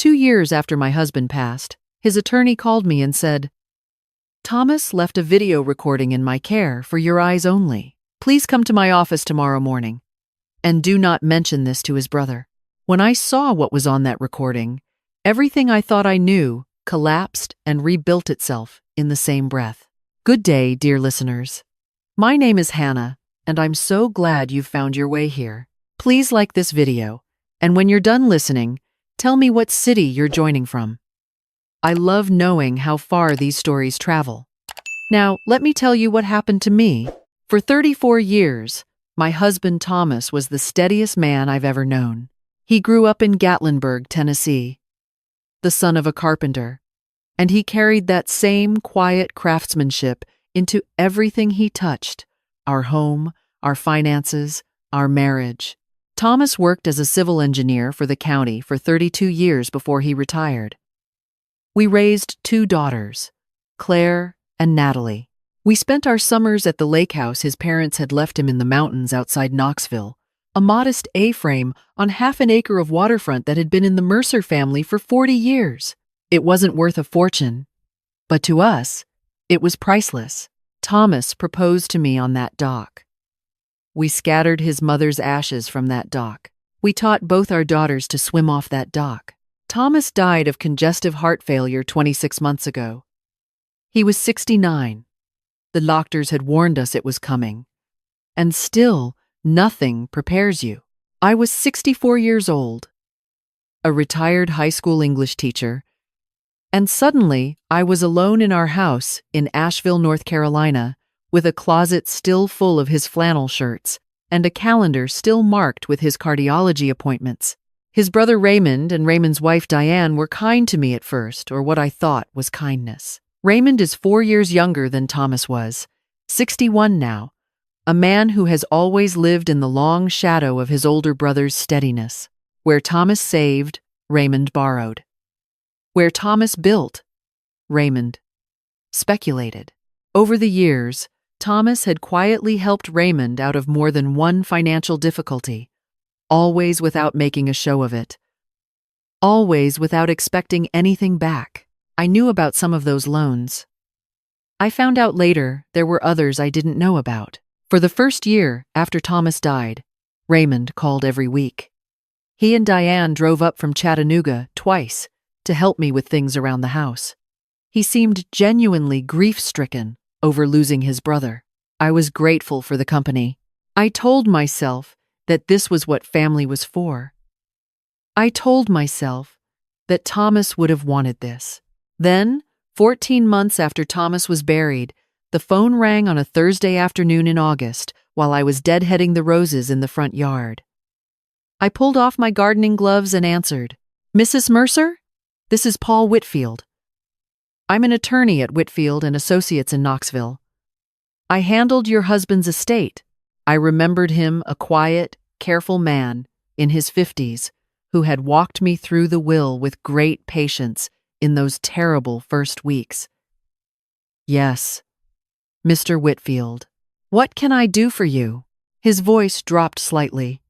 2 years after my husband passed, his attorney called me and said, "Thomas left a video recording in my care for your eyes only. Please come to my office tomorrow morning. And do not mention this to his brother." When I saw what was on that recording, everything I thought I knew collapsed and rebuilt itself in the same breath. Good day, dear listeners. My name is Hannah, and I'm so glad you've found your way here. Please like this video, and when you're done listening, tell me what city you're joining from. I love knowing how far these stories travel. Now, let me tell you what happened to me. For 34 years, my husband Thomas was the steadiest man I've ever known. He grew up in Gatlinburg, Tennessee, the son of a carpenter, and he carried that same quiet craftsmanship into everything he touched: our home, our finances, our marriage. Thomas worked as a civil engineer for the county for 32 years before he retired. We raised 2 daughters, Claire and Natalie. We spent our summers at the lake house his parents had left him in the mountains outside Knoxville, a modest A-frame on half an acre of waterfront that had been in the Mercer family for 40 years. It wasn't worth a fortune, but to us, it was priceless. Thomas proposed to me on that dock. We scattered his mother's ashes from that dock. We taught both our daughters to swim off that dock. Thomas died of congestive heart failure 26 months ago. He was 69. The doctors had warned us it was coming. And still, nothing prepares you. I was 64 years old, a retired high school English teacher, and suddenly I was alone in our house in Asheville, North Carolina, with a closet still full of his flannel shirts and a calendar still marked with his cardiology appointments. His brother Raymond and Raymond's wife Diane were kind to me at first, or what I thought was kindness. Raymond is 4 years younger than Thomas was, 61 now, a man who has always lived in the long shadow of his older brother's steadiness. Where Thomas saved, Raymond borrowed. Where Thomas built, Raymond speculated. Over the years, Thomas had quietly helped Raymond out of more than one financial difficulty, always without making a show of it, always without expecting anything back. I knew about some of those loans. I found out later there were others I didn't know about. For the first year after Thomas died, Raymond called every week. He and Diane drove up from Chattanooga twice to help me with things around the house. He seemed genuinely grief-stricken over losing his brother. I was grateful for the company. I told myself that this was what family was for. I told myself that Thomas would have wanted this. Then, 14 months after Thomas was buried, the phone rang on a Thursday afternoon in August while I was deadheading the roses in the front yard. I pulled off my gardening gloves and answered, "Mrs. Mercer? This is Paul Whitfield. I'm an attorney at Whitfield and Associates in Knoxville. I handled your husband's estate." I remembered him a quiet, careful man in his 50s who had walked me through the will with great patience in those terrible first weeks. "Yes, Mr. Whitfield. What can I do for you?" His voice dropped slightly.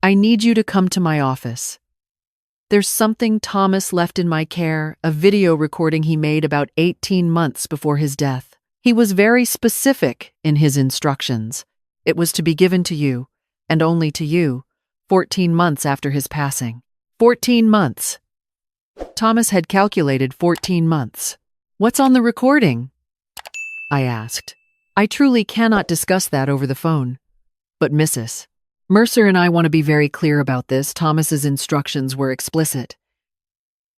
"I need you to come to my office. There's something Thomas left in my care, a video recording he made about 18 months before his death. He was very specific in his instructions. It was to be given to you, and only to you, 14 months after his passing. 14 months. Thomas had calculated 14 months. "What's on the recording?" I asked. "I truly cannot discuss that over the phone. But Mrs. Mercer and I want to be very clear about this. Thomas's instructions were explicit.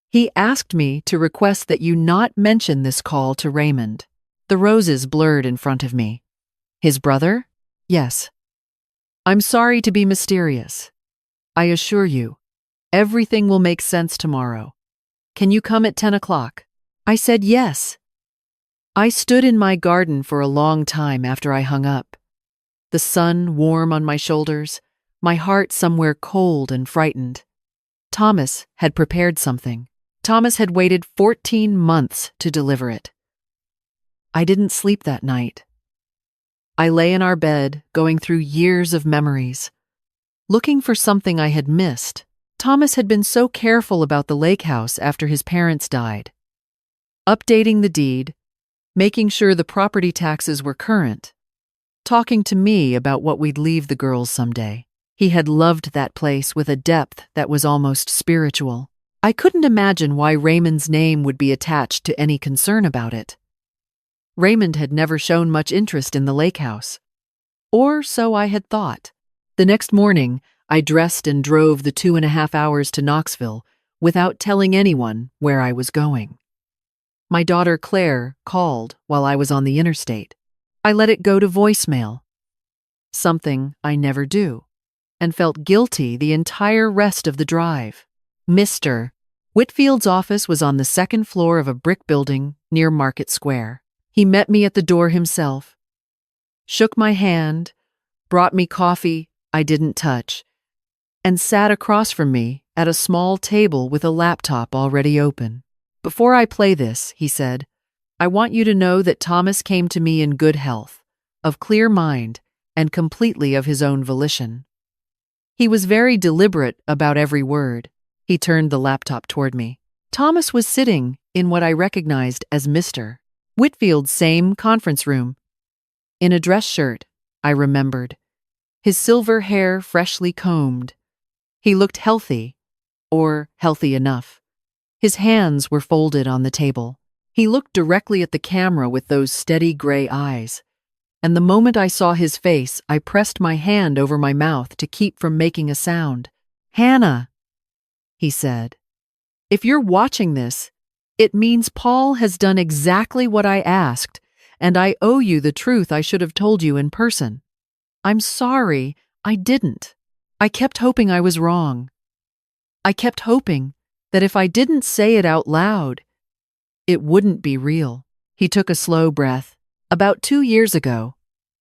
He asked me to request that you not mention this call to Raymond." The roses blurred in front of me. "His brother?" "Yes." "I'm sorry to be mysterious. I assure you, everything will make sense tomorrow. Can you come at 10 o'clock? I said yes. I stood in my garden for a long time after I hung up. The sun warm on my shoulders, my heart somewhere cold and frightened. Thomas had prepared something. Thomas had waited 14 months to deliver it. I didn't sleep that night. I lay in our bed, going through years of memories, looking for something I had missed. Thomas had been so careful about the lake house after his parents died. Updating the deed, making sure the property taxes were current, talking to me about what we'd leave the girls someday. He had loved that place with a depth that was almost spiritual. I couldn't imagine why Raymond's name would be attached to any concern about it. Raymond had never shown much interest in the lake house. Or so I had thought. The next morning, I dressed and drove the 2.5 hours to Knoxville without telling anyone where I was going. My daughter Claire called while I was on the interstate. I let it go to voicemail, something I never do, and felt guilty the entire rest of the drive. Mr. Whitfield's office was on the second floor of a brick building near Market Square. He met me at the door himself, shook my hand, brought me coffee I didn't touch, and sat across from me at a small table with a laptop already open. "Before I play this," he said, "I want you to know that Thomas came to me in good health, of clear mind, and completely of his own volition." He was very deliberate about every word. He turned the laptop toward me. Thomas was sitting in what I recognized as Mr. Whitfield's same conference room. In a dress shirt, I remembered. His silver hair freshly combed. He looked healthy, or healthy enough. His hands were folded on the table. He looked directly at the camera with those steady gray eyes. And the moment I saw his face, I pressed my hand over my mouth to keep from making a sound. "Hannah," he said, "if you're watching this, it means Paul has done exactly what I asked, and I owe you the truth I should have told you in person. I'm sorry, I didn't. I kept hoping I was wrong. I kept hoping that if I didn't say it out loud, it wouldn't be real." He took a slow breath. "About 2 years ago,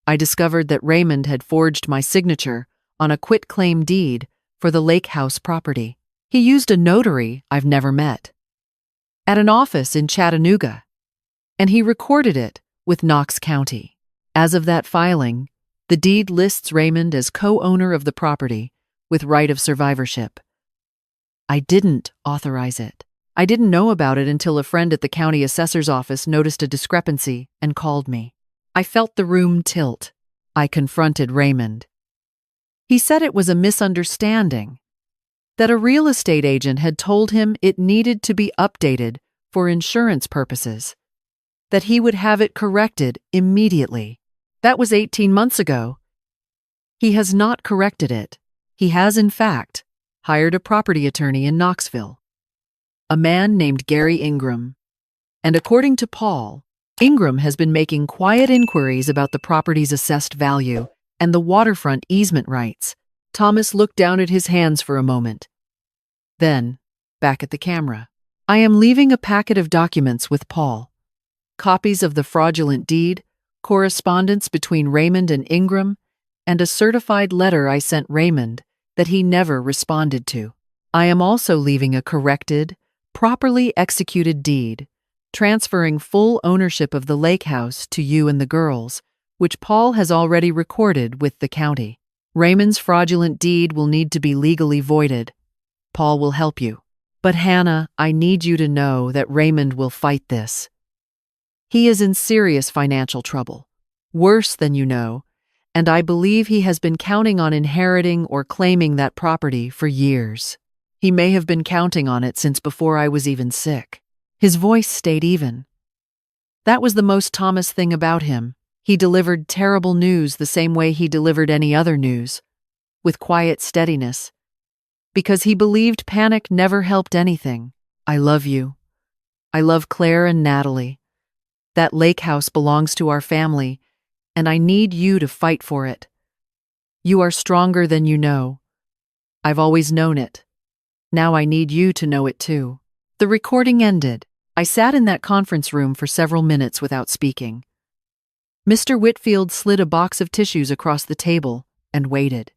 I discovered that Raymond had forged my signature on a quitclaim deed for the lake house property. He used a notary I've never met at an office in Chattanooga, and he recorded it with Knox County. As of that filing, the deed lists Raymond as co-owner of the property with right of survivorship. I didn't authorize it. I didn't know about it until a friend at the county assessor's office noticed a discrepancy and called me. I felt the room tilt. I confronted Raymond. He said it was a misunderstanding, that a real estate agent had told him it needed to be updated for insurance purposes, that he would have it corrected immediately. That was 18 months ago. He has not corrected it. He has, in fact, hired a property attorney in Knoxville, a man named Gary Ingram. And according to Paul, Ingram has been making quiet inquiries about the property's assessed value and the waterfront easement rights. Thomas looked down at his hands for a moment. Then, back at the camera. "I am leaving a packet of documents with Paul. Copies of the fraudulent deed, correspondence between Raymond and Ingram, and a certified letter I sent Raymond that he never responded to. I am also leaving a corrected, properly executed deed, transferring full ownership of the lake house to you and the girls, which Paul has already recorded with the county. Raymond's fraudulent deed will need to be legally voided. Paul will help you. But Hannah, I need you to know that Raymond will fight this. He is in serious financial trouble, worse than you know, and I believe he has been counting on inheriting or claiming that property for years. He may have been counting on it since before I was even sick." His voice stayed even. That was the most Thomas thing about him. He delivered terrible news the same way he delivered any other news, with quiet steadiness, because he believed panic never helped anything. "I love you. I love Claire and Natalie. That lake house belongs to our family, and I need you to fight for it. You are stronger than you know. I've always known it. Now I need you to know it too." The recording ended. I sat in that conference room for several minutes without speaking. Mr. Whitfield slid a box of tissues across the table and waited.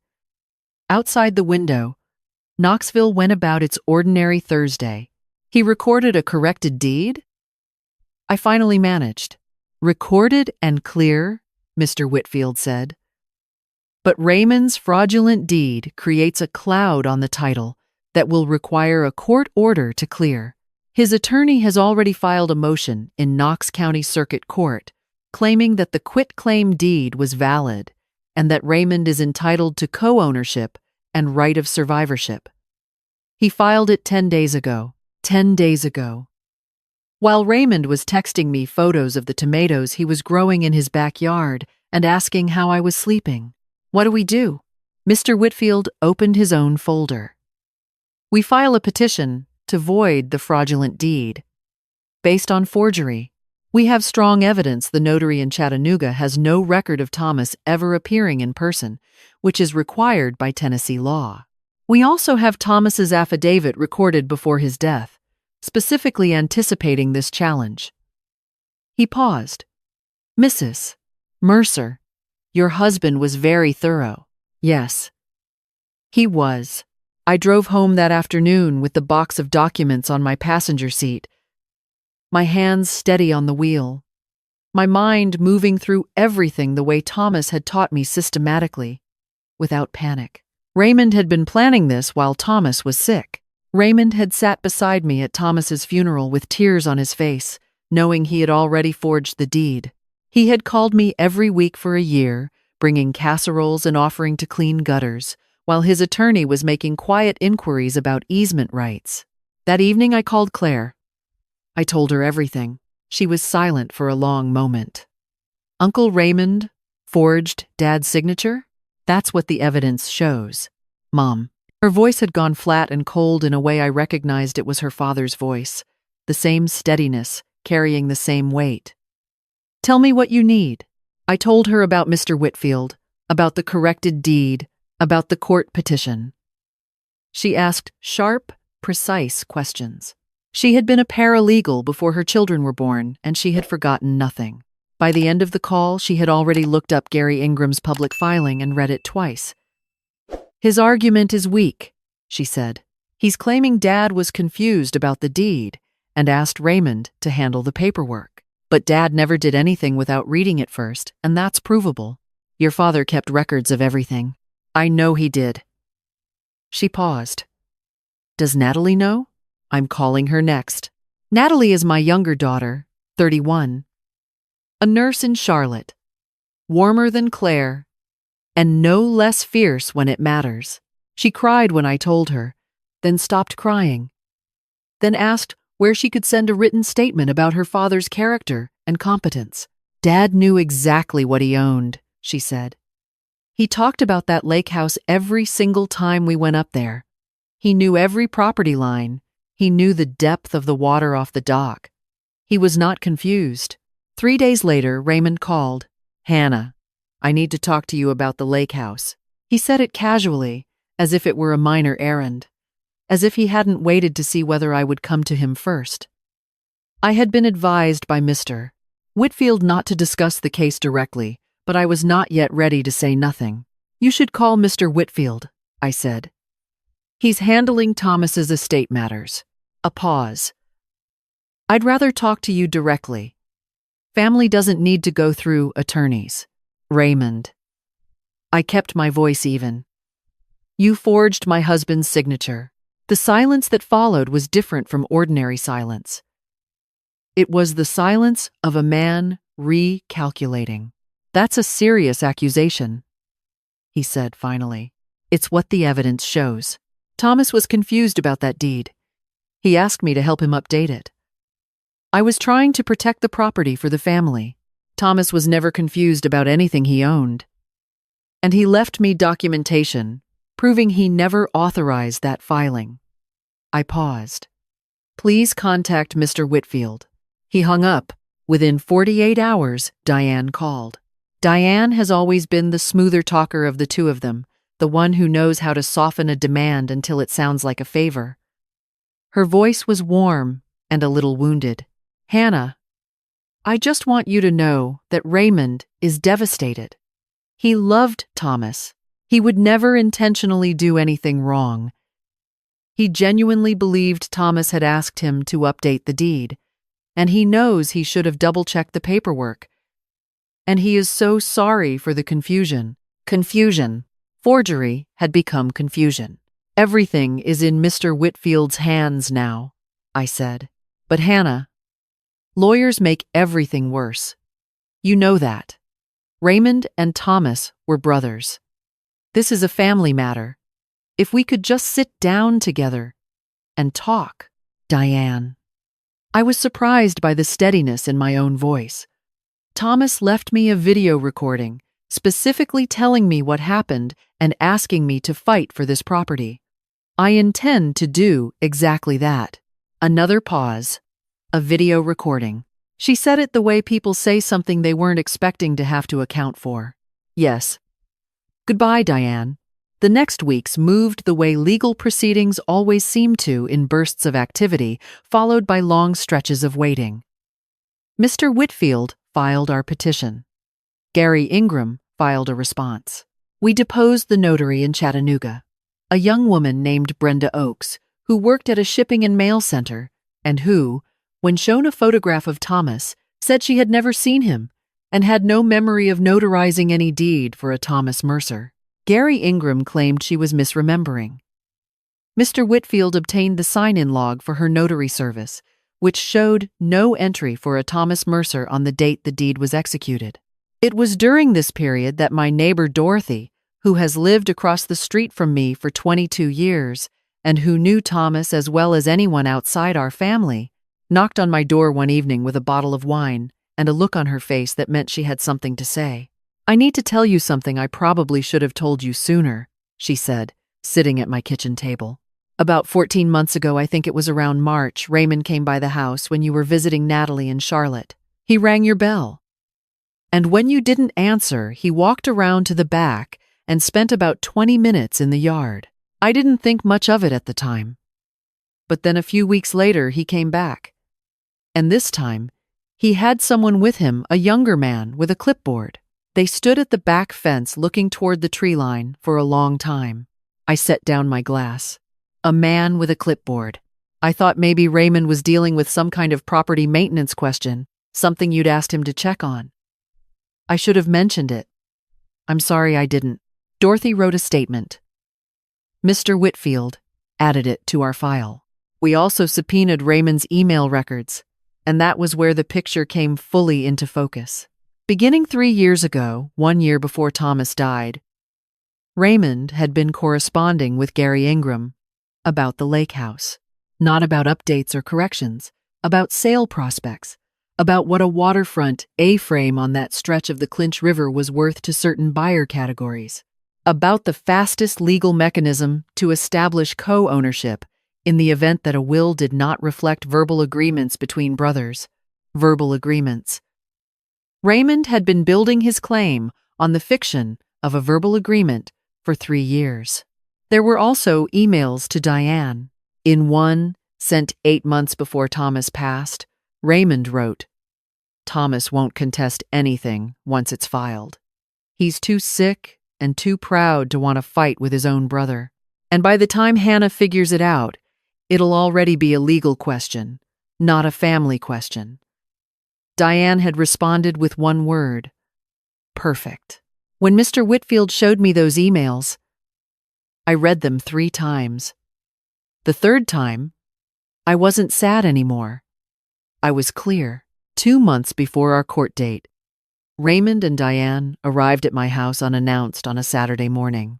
Outside the window, Knoxville went about its ordinary Thursday. He recorded a corrected deed? I finally managed. "Recorded and clear," Mr. Whitfield said. "But Raymond's fraudulent deed creates a cloud on the title that will require a court order to clear. His attorney has already filed a motion in Knox County Circuit Court claiming that the quitclaim deed was valid and that Raymond is entitled to co-ownership and right of survivorship. He filed it 10 days ago. 10 days ago. While Raymond was texting me photos of the tomatoes he was growing in his backyard and asking how I was sleeping. What do we do? Mr. Whitfield opened his own folder. We file a petition to void the fraudulent deed. Based on forgery, we have strong evidence the notary in Chattanooga has no record of Thomas ever appearing in person, which is required by Tennessee law. We also have Thomas's affidavit recorded before his death, specifically anticipating this challenge. He paused. Mrs. Mercer, your husband was very thorough. Yes. He was. I drove home that afternoon with the box of documents on my passenger seat, my hands steady on the wheel, my mind moving through everything the way Thomas had taught me systematically, without panic. Raymond had been planning this while Thomas was sick. Raymond had sat beside me at Thomas's funeral with tears on his face, knowing he had already forged the deed. He had called me every week for a year, bringing casseroles and offering to clean gutters, while his attorney was making quiet inquiries about easement rights. That evening I called Claire. I told her everything. She was silent for a long moment. Uncle Raymond forged Dad's signature? That's what the evidence shows. Mom. Her voice had gone flat and cold in a way I recognized it was her father's voice, the same steadiness, carrying the same weight. Tell me what you need. I told her about Mr. Whitfield, about the corrected deed, about the court petition. She asked sharp, precise questions. She had been a paralegal before her children were born, and she had forgotten nothing. By the end of the call, she had already looked up Gary Ingram's public filing and read it twice. His argument is weak, she said. He's claiming Dad was confused about the deed and asked Raymond to handle the paperwork. But Dad never did anything without reading it first, and that's provable. Your father kept records of everything. I know he did. She paused. Does Natalie know? I'm calling her next. Natalie is my younger daughter, 31. A nurse in Charlotte. Warmer than Claire, and no less fierce when it matters. She cried when I told her, then stopped crying, then asked where she could send a written statement about her father's character and competence. Dad knew exactly what he owned, she said. He talked about that lake house every single time we went up there. He knew every property line. He knew the depth of the water off the dock. He was not confused. 3 days later, Raymond called. Hannah, I need to talk to you about the lake house. He said it casually, as if it were a minor errand, as if he hadn't waited to see whether I would come to him first. I had been advised by Mr. Whitfield not to discuss the case directly, but I was not yet ready to say nothing. You should call Mr. Whitfield, I said. He's handling Thomas's estate matters. A pause. I'd rather talk to you directly. Family doesn't need to go through attorneys. Raymond. I kept my voice even. You forged my husband's signature. The silence that followed was different from ordinary silence. It was the silence of a man recalculating. That's a serious accusation, he said finally. It's what the evidence shows. Thomas was confused about that deed. He asked me to help him update it. I was trying to protect the property for the family. Thomas was never confused about anything he owned. And he left me documentation, proving he never authorized that filing. I paused. Please contact Mr. Whitfield. He hung up. Within 48 hours, Diane called. Diane has always been the smoother talker of the two of them, the one who knows how to soften a demand until it sounds like a favor. Her voice was warm and a little wounded. Hannah, I just want you to know that Raymond is devastated. He loved Thomas. He would never intentionally do anything wrong. He genuinely believed Thomas had asked him to update the deed, and he knows he should have double-checked the paperwork. And he is so sorry for the confusion. Confusion. Forgery had become confusion. Everything is in Mr. Whitfield's hands now, I said. But Hannah, lawyers make everything worse. You know that. Raymond and Thomas were brothers. This is a family matter. If we could just sit down together and talk, Diane. I was surprised by the steadiness in my own voice. Thomas left me a video recording, specifically telling me what happened and asking me to fight for this property. I intend to do exactly that. Another pause. A video recording. She said it the way people say something they weren't expecting to have to account for. Yes. Goodbye, Diane. The next weeks moved the way legal proceedings always seem to, in bursts of activity, followed by long stretches of waiting. Mr. Whitfield filed our petition. Gary Ingram filed a response. We deposed the notary in Chattanooga, a young woman named Brenda Oakes, who worked at a shipping and mail center, and who, when shown a photograph of Thomas, said she had never seen him and had no memory of notarizing any deed for a Thomas Mercer. Gary Ingram claimed she was misremembering. Mr. Whitfield obtained the sign-in log for her notary service, which showed no entry for a Thomas Mercer on the date the deed was executed. It was during this period that my neighbor Dorothy, who has lived across the street from me for 22 years and who knew Thomas as well as anyone outside our family, knocked on my door one evening with a bottle of wine and a look on her face that meant she had something to say. I need to tell you something I probably should have told you sooner, she said, sitting at my kitchen table. About 14 months ago, I think it was around March, Raymond came by the house when you were visiting Natalie in Charlotte. He rang your bell. And when you didn't answer, he walked around to the back and spent about 20 minutes in the yard. I didn't think much of it at the time. But then a few weeks later, he came back. And this time, he had someone with him, a younger man with a clipboard. They stood at the back fence looking toward the tree line for a long time. I set down my glass. A man with a clipboard. I thought maybe Raymond was dealing with some kind of property maintenance question, something you'd asked him to check on. I should have mentioned it. I'm sorry I didn't. Dorothy wrote a statement. Mr. Whitfield added it to our file. We also subpoenaed Raymond's email records, and that was where the picture came fully into focus. Beginning 3 years ago, 1 year before Thomas died, Raymond had been corresponding with Gary Ingram about the lake house. Not about updates or corrections, about sale prospects, about what a waterfront A-frame on that stretch of the Clinch River was worth to certain buyer categories, about the fastest legal mechanism to establish co-ownership in the event that a will did not reflect verbal agreements between brothers. Verbal agreements. Raymond had been building his claim on the fiction of a verbal agreement for 3 years. There were also emails to Diane. In one, sent 8 months before Thomas passed, Raymond wrote, "Thomas won't contest anything once it's filed. He's too sick and too proud to want to fight with his own brother. And by the time Hannah figures it out, it'll already be a legal question, not a family question." Diane had responded with one word: perfect. When Mr. Whitfield showed me those emails, I read them 3 times. The third time, I wasn't sad anymore. I was clear. 2 months before our court date, Raymond and Diane arrived at my house unannounced on a Saturday morning.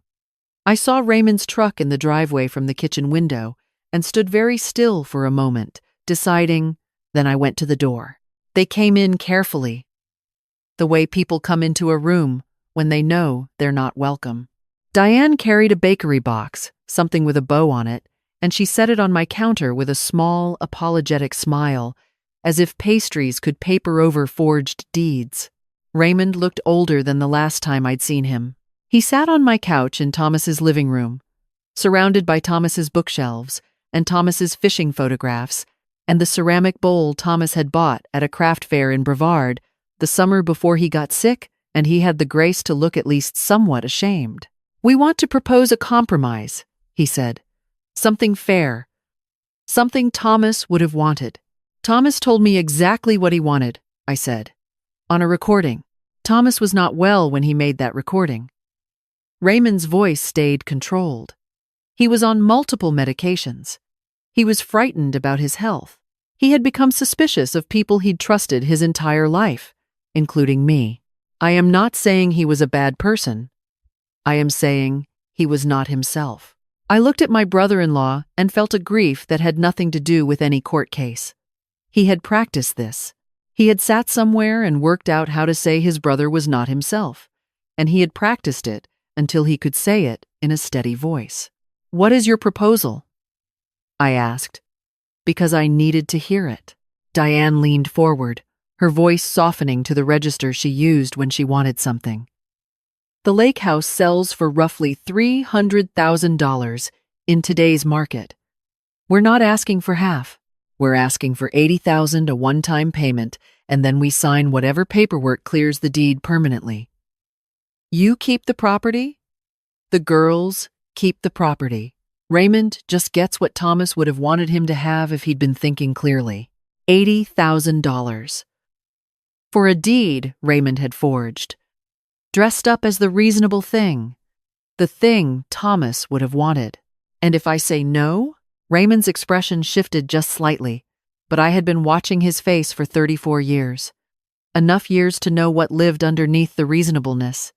I saw Raymond's truck in the driveway from the kitchen window and stood very still for a moment, deciding, then I went to the door. They came in carefully, the way people come into a room when they know they're not welcome. Diane carried a bakery box, something with a bow on it, and she set it on my counter with a small, apologetic smile, as if pastries could paper over forged deeds. Raymond looked older than the last time I'd seen him. He sat on my couch in Thomas's living room, surrounded by Thomas's bookshelves and Thomas's fishing photographs, and the ceramic bowl Thomas had bought at a craft fair in Brevard the summer before he got sick, and he had the grace to look at least somewhat ashamed. "We want to propose a compromise," he said. "Something fair. Something Thomas would have wanted." "Thomas told me exactly what he wanted," I said. "On a recording. Thomas was not well when he made that recording." Raymond's voice stayed controlled. He was on multiple medications. He was frightened about his health. He had become suspicious of people he'd trusted his entire life, including me. I am not saying he was a bad person. I am saying he was not himself. I looked at my brother-in-law and felt a grief that had nothing to do with any court case. He had practiced this. He had sat somewhere and worked out how to say his brother was not himself, and he had practiced it until he could say it in a steady voice. "What is your proposal?" I asked, because I needed to hear it. Diane leaned forward, her voice softening to the register she used when she wanted something. "The lake house sells for roughly $300,000 in today's market. We're not asking for half. We're asking for $80,000, a one-time payment, and then we sign whatever paperwork clears the deed permanently. You keep the property. The girls keep the property. Raymond just gets what Thomas would have wanted him to have if he'd been thinking clearly. $80,000. For a deed Raymond had forged, dressed up as the reasonable thing, the thing Thomas would have wanted. And if I say no?" Raymond's expression shifted just slightly, but I had been watching his face for 34 years. Enough years to know what lived underneath the reasonableness.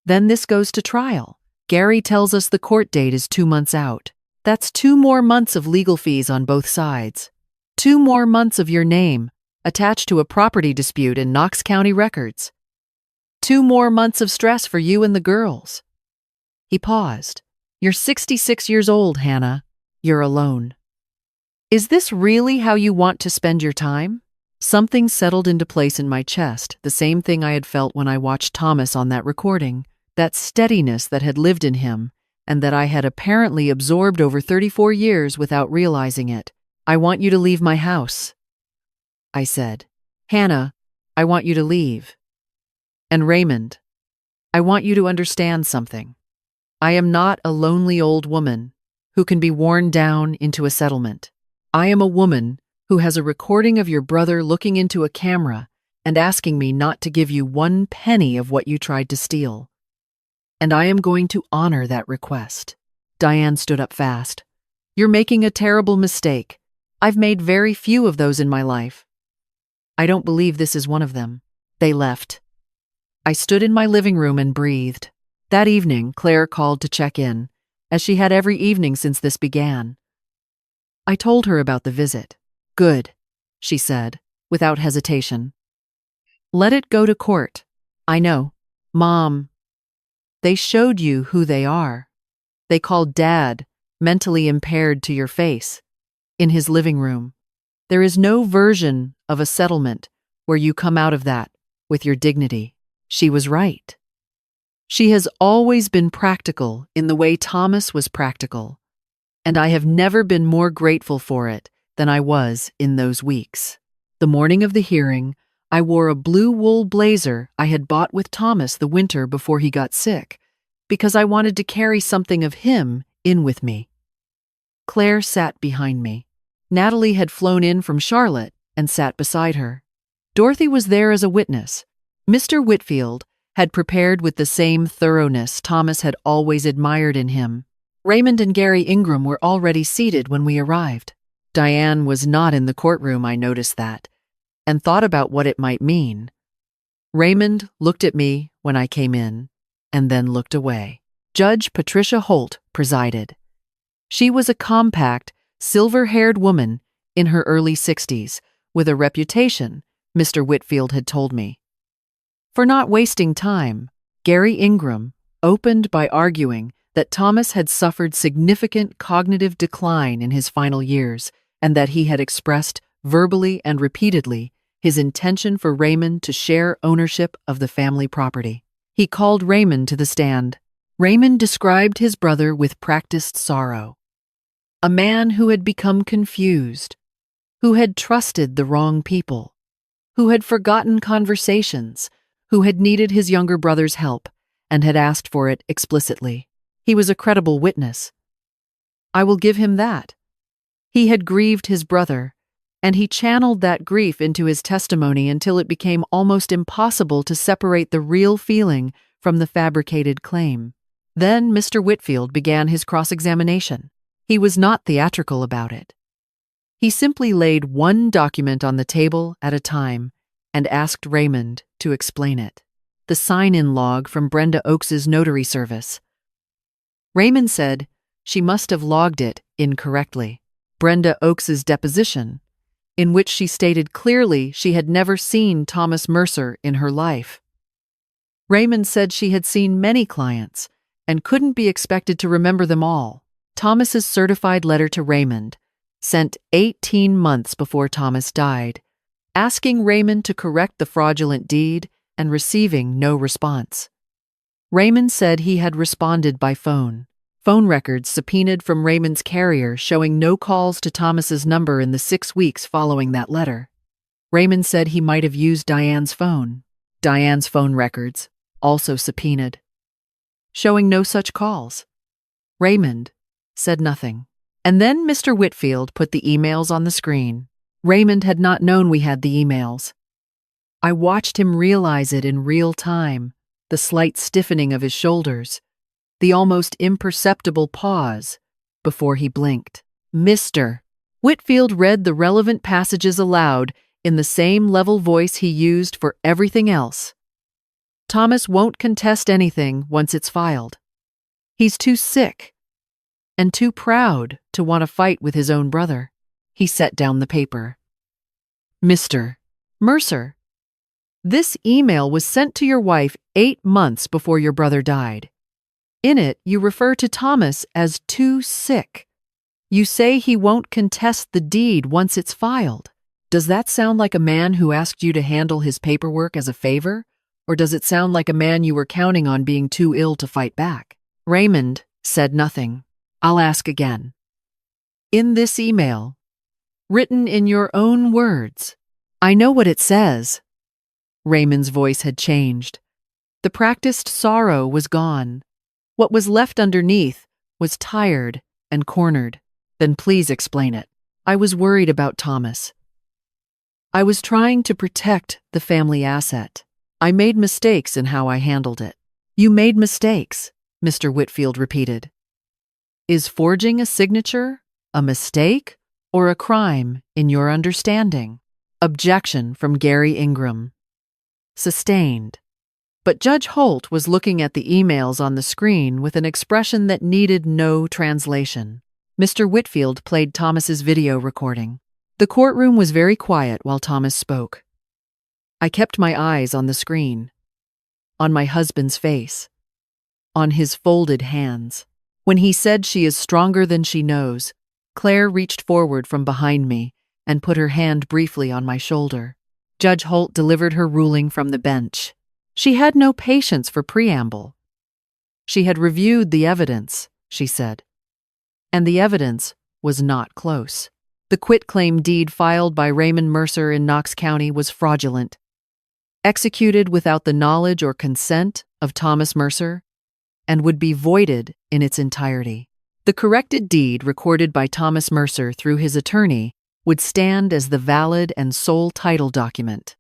"Then this goes to trial. Gary tells us the court date is 2 months out. That's 2 more months of legal fees on both sides. 2 more months of your name attached to a property dispute in Knox County records. 2 more months of stress for you and the girls." He paused. "You're 66 years old, Hannah. You're alone. Is this really how you want to spend your time?" Something settled into place in my chest, the same thing I had felt when I watched Thomas on that recording, that steadiness that had lived in him and that I had apparently absorbed over 34 years without realizing it. "I want you to leave my house," I said. "Hannah, I want you to leave. And Raymond, I want you to understand something. I am not a lonely old woman who can be worn down into a settlement. I am a woman who has a recording of your brother looking into a camera and asking me not to give you 1 penny of what you tried to steal. And I am going to honor that request." Diane stood up fast. "You're making a terrible mistake. I've made very few of those in my life. I don't believe this is one of them." They left. I stood in my living room and breathed. That evening, Claire called to check in, as she had every evening since this began. I told her about the visit. "Good," she said, without hesitation. "Let it go to court. I know. Mom, they showed you who they are. They called Dad mentally impaired to your face, in his living room. There is no version of a settlement where you come out of that with your dignity." She was right. She has always been practical in the way Thomas was practical, and I have never been more grateful for it than I was in those weeks. The morning of the hearing, I wore a blue wool blazer I had bought with Thomas the winter before he got sick, because I wanted to carry something of him in with me. Claire sat behind me. Natalie had flown in from Charlotte and sat beside her. Dorothy was there as a witness. Mr. Whitfield had prepared with the same thoroughness Thomas had always admired in him. Raymond and Gary Ingram were already seated when we arrived. Diane was not in the courtroom, I noticed that, and thought about what it might mean. Raymond looked at me when I came in, and then looked away. Judge Patricia Holt presided. She was a compact, silver-haired woman in her early 60s, with a reputation, Mr. Whitfield had told me, for not wasting time. Gary Ingram opened by arguing that Thomas had suffered significant cognitive decline in his final years and that he had expressed verbally and repeatedly his intention for Raymond to share ownership of the family property. He called Raymond to the stand. Raymond described his brother with practiced sorrow. A man who had become confused, who had trusted the wrong people, who had forgotten conversations, who had needed his younger brother's help and had asked for it explicitly. He was a credible witness. I will give him that. He had grieved his brother, and he channeled that grief into his testimony until it became almost impossible to separate the real feeling from the fabricated claim. Then Mr. Whitfield began his cross-examination. He was not theatrical about it. He simply laid one document on the table at a time and asked Raymond to explain it. The sign-in log from Brenda Oakes's notary service. Raymond said she must have logged it incorrectly. Brenda Oakes's deposition, in which she stated clearly she had never seen Thomas Mercer in her life. Raymond said she had seen many clients and couldn't be expected to remember them all. Thomas's certified letter to Raymond, sent 18 months before Thomas died, asking Raymond to correct the fraudulent deed and receiving no response. Raymond said he had responded by phone. Phone records subpoenaed from Raymond's carrier showing no calls to Thomas's number in the 6 weeks following that letter. Raymond said he might have used Diane's phone. Diane's phone records, also subpoenaed, showing no such calls. Raymond said nothing. And then Mr. Whitfield put the emails on the screen. Raymond had not known we had the emails. I watched him realize it in real time, the slight stiffening of his shoulders, the almost imperceptible pause before he blinked. Mr. Whitfield read the relevant passages aloud in the same level voice he used for everything else. Thomas won't contest anything once it's filed. He's too sick and too proud to want to fight with his own brother. He set down the paper. Mr. Mercer, this email was sent to your wife 8 months before your brother died. In it, you refer to Thomas as too sick. You say he won't contest the deed once it's filed. Does that sound like a man who asked you to handle his paperwork as a favor? Or does it sound like a man you were counting on being too ill to fight back? Raymond said nothing. I'll ask again. In this email, written in your own words, I know what it says. Raymond's voice had changed. The practiced sorrow was gone. What was left underneath was tired and cornered. Then please explain it. I was worried about Thomas. I was trying to protect the family asset. I made mistakes in how I handled it. You made mistakes, Mr. Whitfield repeated. Is forging a signature a mistake or a crime in your understanding? Objection from Gary Ingram. Sustained. But Judge Holt was looking at the emails on the screen with an expression that needed no translation. Mr. Whitfield played Thomas's video recording. The courtroom was very quiet while Thomas spoke. I kept my eyes on the screen, on my husband's face, on his folded hands. When he said she is stronger than she knows, Claire reached forward from behind me and put her hand briefly on my shoulder. Judge Holt delivered her ruling from the bench. She had no patience for preamble. She had reviewed the evidence, she said, and the evidence was not close. The quitclaim deed filed by Raymond Mercer in Knox County was fraudulent, executed without the knowledge or consent of Thomas Mercer, and would be voided in its entirety. The corrected deed recorded by Thomas Mercer through his attorney would stand as the valid and sole title document.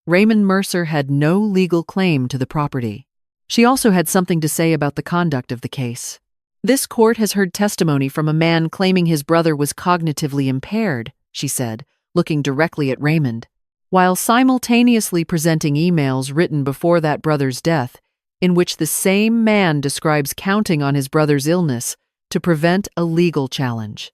Raymond Mercer had no legal claim to the property. She also had something to say about the conduct of the case. This court has heard testimony from a man claiming his brother was cognitively impaired, she said, looking directly at Raymond, while simultaneously presenting emails written before that brother's death in which the same man describes counting on his brother's illness to prevent a legal challenge.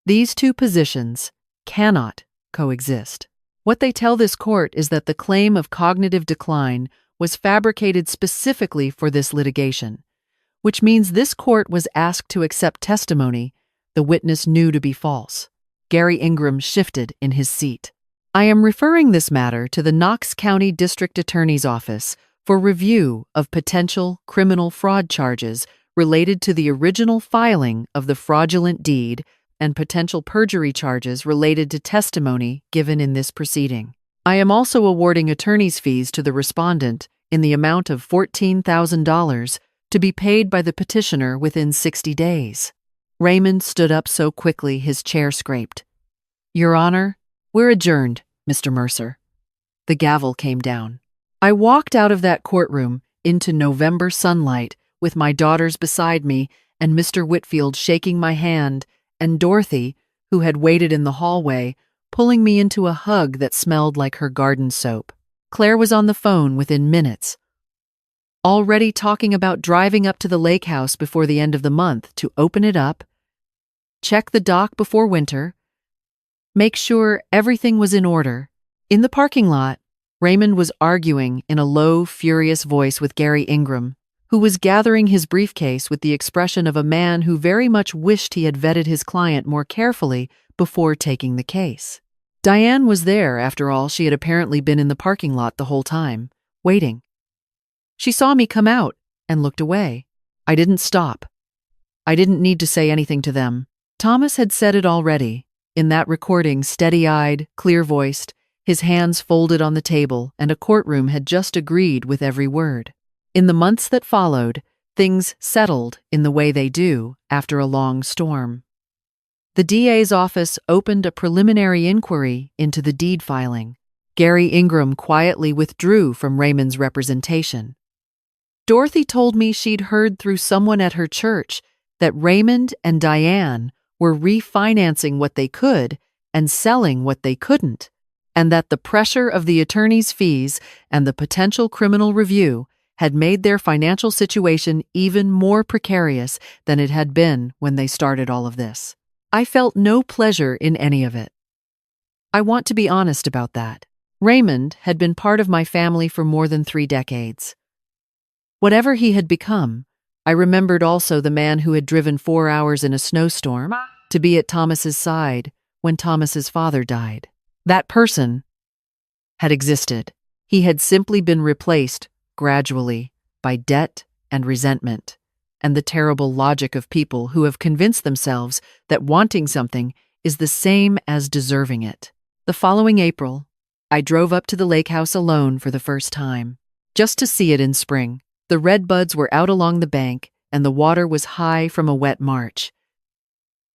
These two positions cannot coexist. What they tell this court is that the claim of cognitive decline was fabricated specifically for this litigation, which means this court was asked to accept testimony the witness knew to be false. Gary Ingram shifted in his seat. I am referring this matter to the Knox County District Attorney's Office for review of potential criminal fraud charges related to the original filing of the fraudulent deed and potential perjury charges related to testimony given in this proceeding. I am also awarding attorney's fees to the respondent in the amount of $14,000 to be paid by the petitioner within 60 days. Raymond stood up so quickly his chair scraped. Your Honor, we're adjourned, Mr. Mercer. The gavel came down. I walked out of that courtroom into November sunlight with my daughters beside me and Mr. Whitfield shaking my hand, and Dorothy, who had waited in the hallway, pulling me into a hug that smelled like her garden soap. Claire was on the phone within minutes, already talking about driving up to the lake house before the end of the month to open it up, check the dock before winter, make sure everything was in order. In the parking lot, Raymond was arguing in a low, furious voice with Gary Ingram, who was gathering his briefcase with the expression of a man who very much wished he had vetted his client more carefully before taking the case. Diane was there, after all. She had apparently been in the parking lot the whole time, waiting. She saw me come out and looked away. I didn't stop. I didn't need to say anything to them. Thomas had said it already. In that recording, steady-eyed, clear-voiced, his hands folded on the table, and a courtroom had just agreed with every word. In the months that followed, things settled in the way they do after a long storm. The DA's office opened a preliminary inquiry into the deed filing. Gary Ingram quietly withdrew from Raymond's representation. Dorothy told me she'd heard through someone at her church that Raymond and Diane were refinancing what they could and selling what they couldn't, and that the pressure of the attorney's fees and the potential criminal review had made their financial situation even more precarious than it had been when they started all of this. I felt no pleasure in any of it. I want to be honest about that. Raymond had been part of my family for more than 3 decades. Whatever he had become, I remembered also the man who had driven 4 hours in a snowstorm to be at Thomas's side when Thomas's father died. That person had existed. He had simply been replaced, gradually, by debt and resentment, and the terrible logic of people who have convinced themselves that wanting something is the same as deserving it. The following April, I drove up to the lake house alone for the first time, just to see it in spring. The redbuds were out along the bank, and the water was high from a wet March.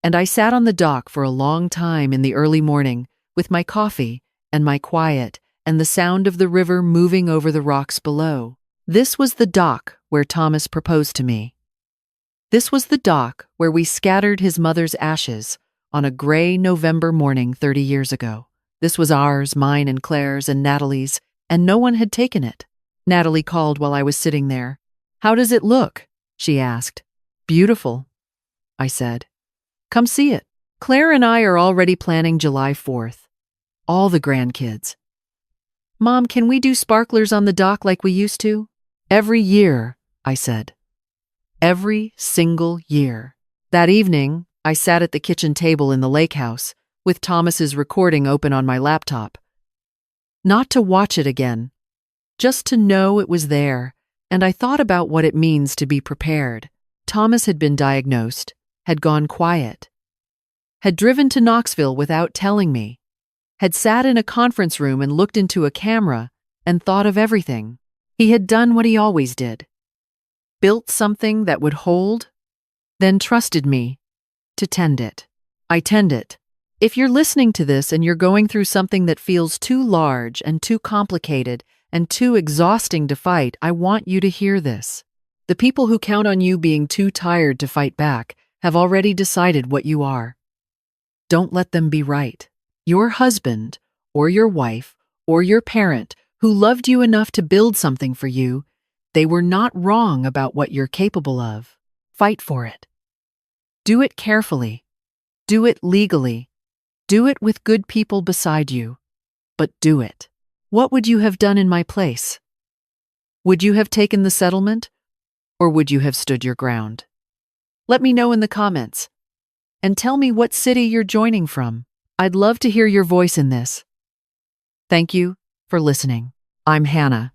And I sat on the dock for a long time in the early morning, with my coffee and my quiet and the sound of the river moving over the rocks below. This was the dock where Thomas proposed to me. This was the dock where we scattered his mother's ashes on a gray November morning 30 years ago. This was ours, mine and Claire's and Natalie's, and no one had taken it. Natalie called while I was sitting there. "How does it look?" she asked. "Beautiful," I said. "Come see it." Claire and I are already planning July 4th. All the grandkids. "Mom, can we do sparklers on the dock like we used to?" "Every year," I said. Every single year. That evening, I sat at the kitchen table in the lake house, with Thomas's recording open on my laptop. Not to watch it again, just to know it was there, and I thought about what it means to be prepared. Thomas had been diagnosed, had gone quiet, had driven to Knoxville without telling me, had sat in a conference room and looked into a camera and thought of everything. He had done what he always did. Built something that would hold, then trusted me to tend it. I tend it. If you're listening to this and you're going through something that feels too large and too complicated and too exhausting to fight, I want you to hear this. The people who count on you being too tired to fight back have already decided what you are. Don't let them be right. Your husband or your wife or your parent who loved you enough to build something for you, they were not wrong about what you're capable of. Fight for it. Do it carefully. Do it legally. Do it with good people beside you. But do it. What would you have done in my place? Would you have taken the settlement, or would you have stood your ground? Let me know in the comments. And tell me what city you're joining from. I'd love to hear your voice in this. Thank you for listening. I'm Hannah.